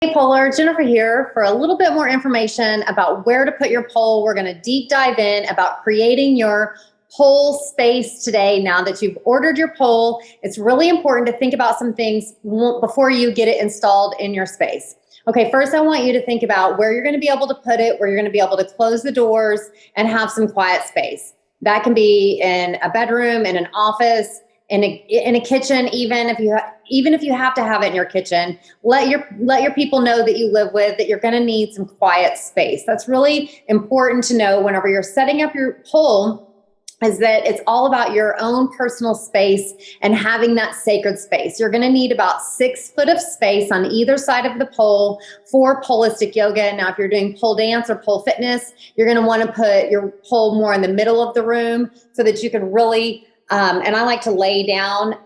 Hey Poler, Jennifer here for a little bit more information about where to put your pole. We're going to deep dive in about creating your pole space today. Now that you've ordered your pole, it's really important to think about some things before you get it installed in your space. Okay, first I want you to think about where you're going to be able to put it, where you're going to be able to close the doors and have some quiet space. That can be in a bedroom, in an office, in a kitchen, even if you have to have it in your kitchen. Let your people know that you live with that you're going to need some quiet space. That's really important to know whenever you're setting up your pole, is that it's all about your own personal space and having that sacred space. You're going to need about 6 foot of space on either side of the pole for Polistic Yoga. Now, if you're doing pole dance or pole fitness, you're going to want to put your pole more in the middle of the room so that you can really, and I like to lay down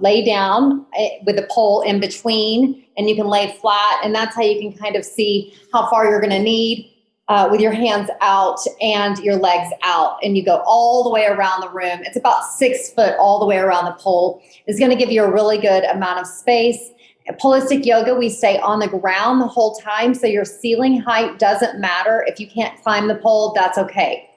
with the pole in between, and you can lay flat, and that's how you can kind of see how far you're going to need. With your hands out and your legs out, and you go all the way around the room. It's about 6 foot all the way around the pole. It's going to give you a really good amount of space. At Polistic Yoga, we stay on the ground the whole time, so your ceiling height doesn't matter. If you can't climb the pole, that's okay.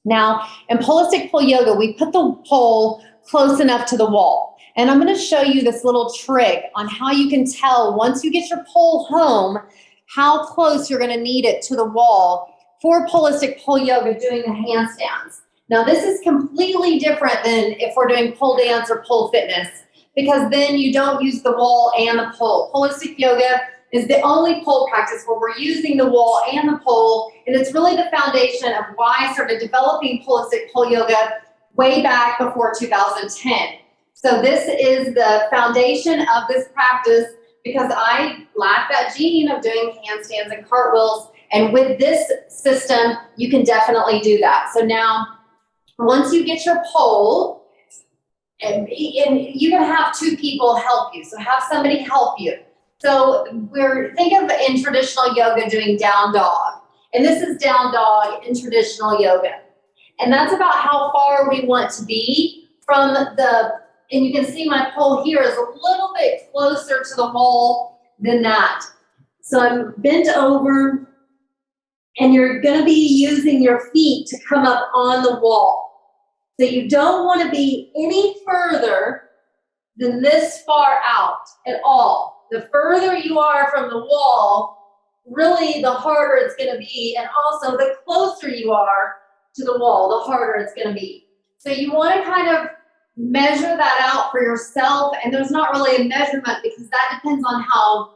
Now, in Polistic Pole Yoga, we put the pole close enough to the wall. And I'm going to show you this little trick on how you can tell once you get your pole home how close you're going to need it to the wall for Polistic Pole Yoga doing the handstands. Now, this is completely different than if we're doing pole dance or pole fitness, because then you don't use the wall and the pole. Polistic Yoga is the only pole practice where we're using the wall and the pole, and it's really the foundation of why I started developing Polistic Pole Yoga way back before 2010. So this is the foundation of this practice, because I lack that gene of doing handstands and cartwheels. And with this system, you can definitely do that. So now, once you get your pole, and you can have 2 people help you. So have somebody help you. So think of in traditional yoga doing down dog. And this is down dog in traditional yoga. And that's about how far we want to be from and you can see my pole here is a little bit closer to the wall than that. So I'm bent over, and you're going to be using your feet to come up on the wall. So you don't want to be any further than this far out at all. The further you are from the wall, really the harder it's going to be, and also the closer you are to the wall, the harder it's going to be. So you want to kind of measure that out for yourself, and there's not really a measurement because that depends on how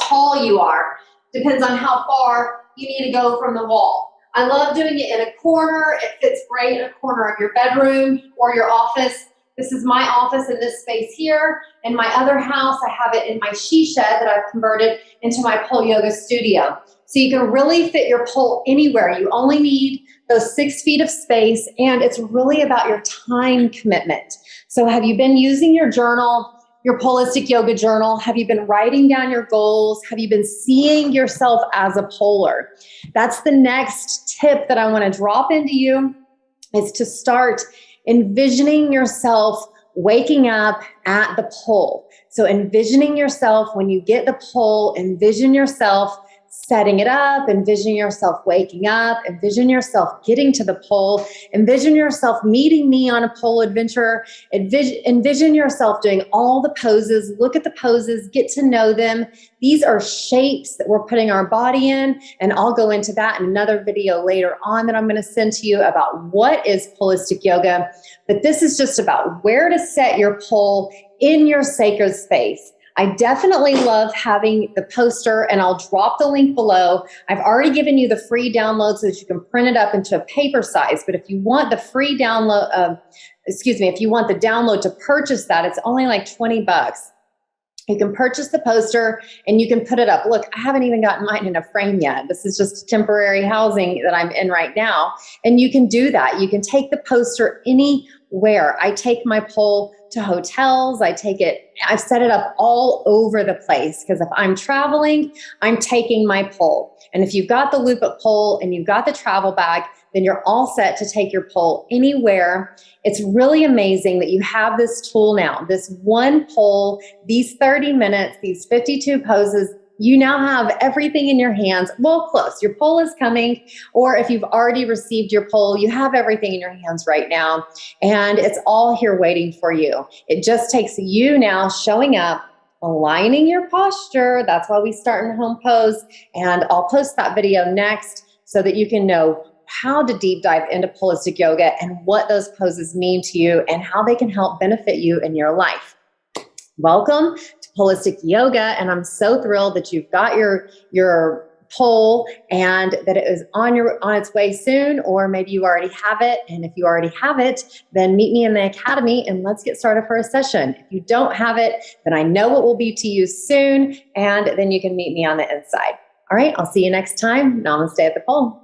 tall you are, depends on how far you need to go from the wall. I love doing it in a corner. It fits great in a corner of your bedroom or your office. This is my office in this space here. In my other house, I have it in my she shed that I've converted into my pole yoga studio. So you can really fit your pole anywhere. You only need those 6 feet of space, and it's really about your time commitment. So have you been using your journal, your Polistic Yoga journal? Have you been writing down your goals? Have you been seeing yourself as a poler? That's the next tip that I want to drop into you, is to start envisioning yourself waking up at the pole. So envisioning yourself when you get the pole, envision yourself setting it up, envision yourself waking up, envision yourself getting to the pole, envision yourself meeting me on a pole adventure, envision yourself doing all the poses, look at the poses, get to know them. These are shapes that we're putting our body in, and I'll go into that in another video later on that I'm going to send to you about what is Polistic Yoga. But this is just about where to set your pole in your sacred space. I definitely love having the poster, and I'll drop the link below. I've already given you the free download so that you can print it up into a paper size. But if you want the free download, if you want the download to purchase that, it's only like $20. You can purchase the poster and you can put it up. Look, I haven't even gotten mine in a frame yet. This is just temporary housing that I'm in right now. And you can do that. You can take the poster anywhere. I take my pole to hotels. I've set it up all over the place, because if I'm traveling, I'm taking my pole. And if you've got the Lupit pole and you've got the travel bag, then you're all set to take your pole anywhere. It's really amazing that you have this tool now, this one pole, these 30 minutes, these 52 poses. you now have everything in your hands. Well, close. Your pole is coming, or if you've already received your pole, you have everything in your hands right now, and it's all here waiting for you. It just takes you now showing up, aligning your posture. That's why we start in home pose, and I'll post that video next so that you can know how to deep dive into Polistic Yoga and what those poses mean to you and how they can help benefit you in your life. Welcome to Polistic Yoga, and I'm so thrilled that you've got your pole and that it is on its way soon, or maybe you already have it. And if you already have it, then meet me in the academy and let's get started for a session. If you don't have it, then I know it will be to you soon, and then you can meet me on the inside. All right, I'll see you next time. Namaste at the pole.